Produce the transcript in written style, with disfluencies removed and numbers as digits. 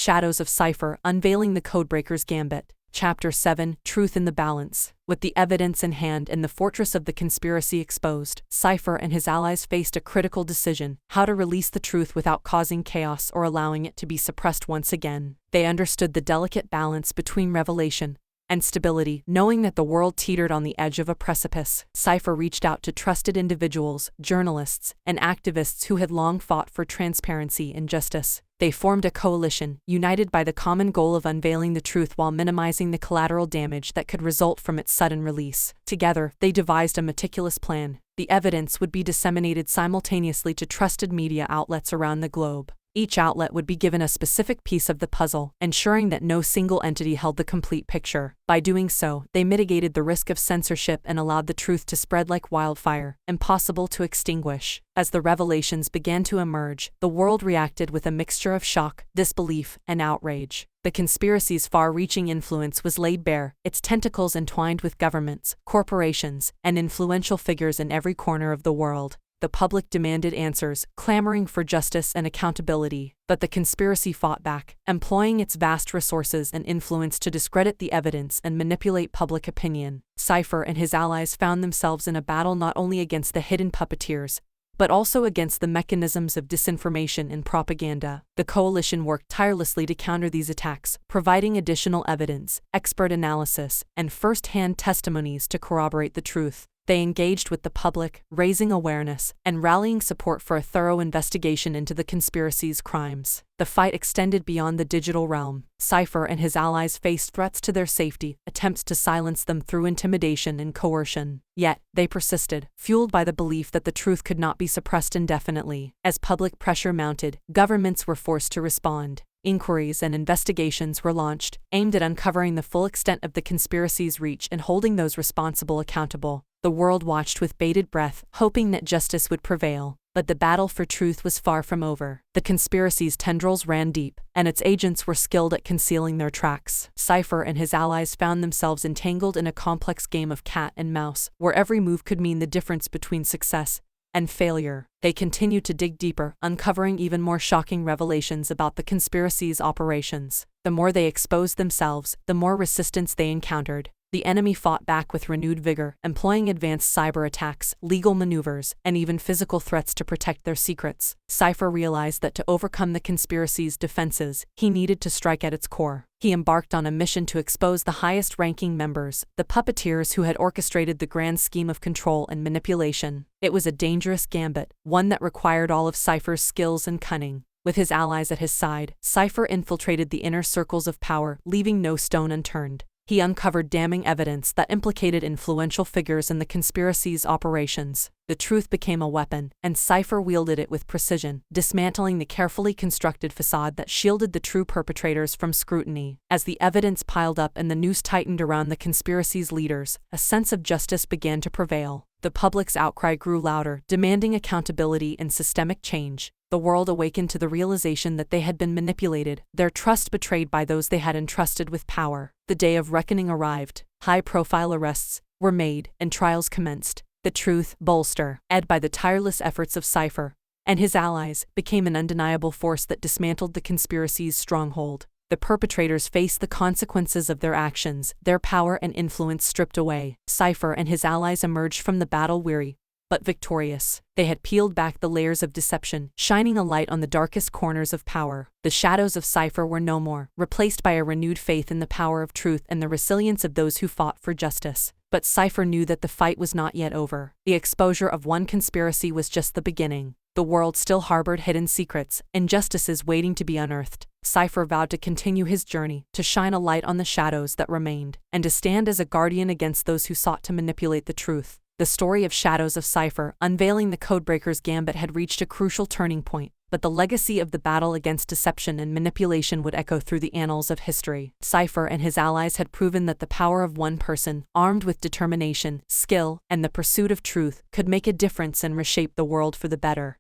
Shadows of Cipher, Unveiling the Codebreakers Gambit. Chapter 7, Truth in the Balance. With the evidence in hand and the fortress of the conspiracy exposed, Cipher and his allies faced a critical decision: how to release the truth without causing chaos or allowing it to be suppressed once again. They understood the delicate balance between revelation and stability, knowing that the world teetered on the edge of a precipice. Cipher reached out to trusted individuals, journalists, and activists who had long fought for transparency and justice. They formed a coalition, united by the common goal of unveiling the truth while minimizing the collateral damage that could result from its sudden release. Together, they devised a meticulous plan. The evidence would be disseminated simultaneously to trusted media outlets around the globe. Each outlet would be given a specific piece of the puzzle, ensuring that no single entity held the complete picture. By doing so, they mitigated the risk of censorship and allowed the truth to spread like wildfire, impossible to extinguish. As the revelations began to emerge, the world reacted with a mixture of shock, disbelief, and outrage. The conspiracy's far-reaching influence was laid bare, its tentacles entwined with governments, corporations, and influential figures in every corner of the world. The public demanded answers, clamoring for justice and accountability, but the conspiracy fought back, employing its vast resources and influence to discredit the evidence and manipulate public opinion. Cipher and his allies found themselves in a battle not only against the hidden puppeteers, but also against the mechanisms of disinformation and propaganda. The coalition worked tirelessly to counter these attacks, providing additional evidence, expert analysis, and first-hand testimonies to corroborate the truth. They engaged with the public, raising awareness and rallying support for a thorough investigation into the conspiracy's crimes. The fight extended beyond the digital realm. Cipher and his allies faced threats to their safety, attempts to silence them through intimidation and coercion. Yet, they persisted, fueled by the belief that the truth could not be suppressed indefinitely. As public pressure mounted, governments were forced to respond. Inquiries and investigations were launched, aimed at uncovering the full extent of the conspiracy's reach and holding those responsible accountable. The world watched with bated breath, hoping that justice would prevail. But the battle for truth was far from over. The conspiracy's tendrils ran deep, and its agents were skilled at concealing their tracks. Cipher and his allies found themselves entangled in a complex game of cat and mouse, where every move could mean the difference between success and failure. They continued to dig deeper, uncovering even more shocking revelations about the conspiracy's operations. The more they exposed themselves, the more resistance they encountered. The enemy fought back with renewed vigor, employing advanced cyber attacks, legal maneuvers, and even physical threats to protect their secrets. Cipher realized that to overcome the conspiracy's defenses, he needed to strike at its core. He embarked on a mission to expose the highest-ranking members, the puppeteers who had orchestrated the grand scheme of control and manipulation. It was a dangerous gambit, one that required all of Cipher's skills and cunning. With his allies at his side, Cipher infiltrated the inner circles of power, leaving no stone unturned. He uncovered damning evidence that implicated influential figures in the conspiracy's operations. The truth became a weapon, and Cipher wielded it with precision, dismantling the carefully constructed facade that shielded the true perpetrators from scrutiny. As the evidence piled up and the noose tightened around the conspiracy's leaders, a sense of justice began to prevail. The public's outcry grew louder, demanding accountability and systemic change. The world awakened to the realization that they had been manipulated, their trust betrayed by those they had entrusted with power. The day of reckoning arrived. High-profile arrests were made, and trials commenced. The truth, bolstered by the tireless efforts of Cipher and his allies, became an undeniable force that dismantled the conspiracy's stronghold. The perpetrators faced the consequences of their actions, their power and influence stripped away. Cipher and his allies emerged from the battle weary, but victorious. They had peeled back the layers of deception, shining a light on the darkest corners of power. The shadows of Cipher were no more, replaced by a renewed faith in the power of truth and the resilience of those who fought for justice. But Cipher knew that the fight was not yet over. The exposure of one conspiracy was just the beginning. The world still harbored hidden secrets, injustices waiting to be unearthed. Cipher vowed to continue his journey, to shine a light on the shadows that remained, and to stand as a guardian against those who sought to manipulate the truth. The story of Shadows of Cipher, Unveiling the Codebreakers Gambit had reached a crucial turning point, but the legacy of the battle against deception and manipulation would echo through the annals of history. Cipher and his allies had proven that the power of one person, armed with determination, skill, and the pursuit of truth, could make a difference and reshape the world for the better.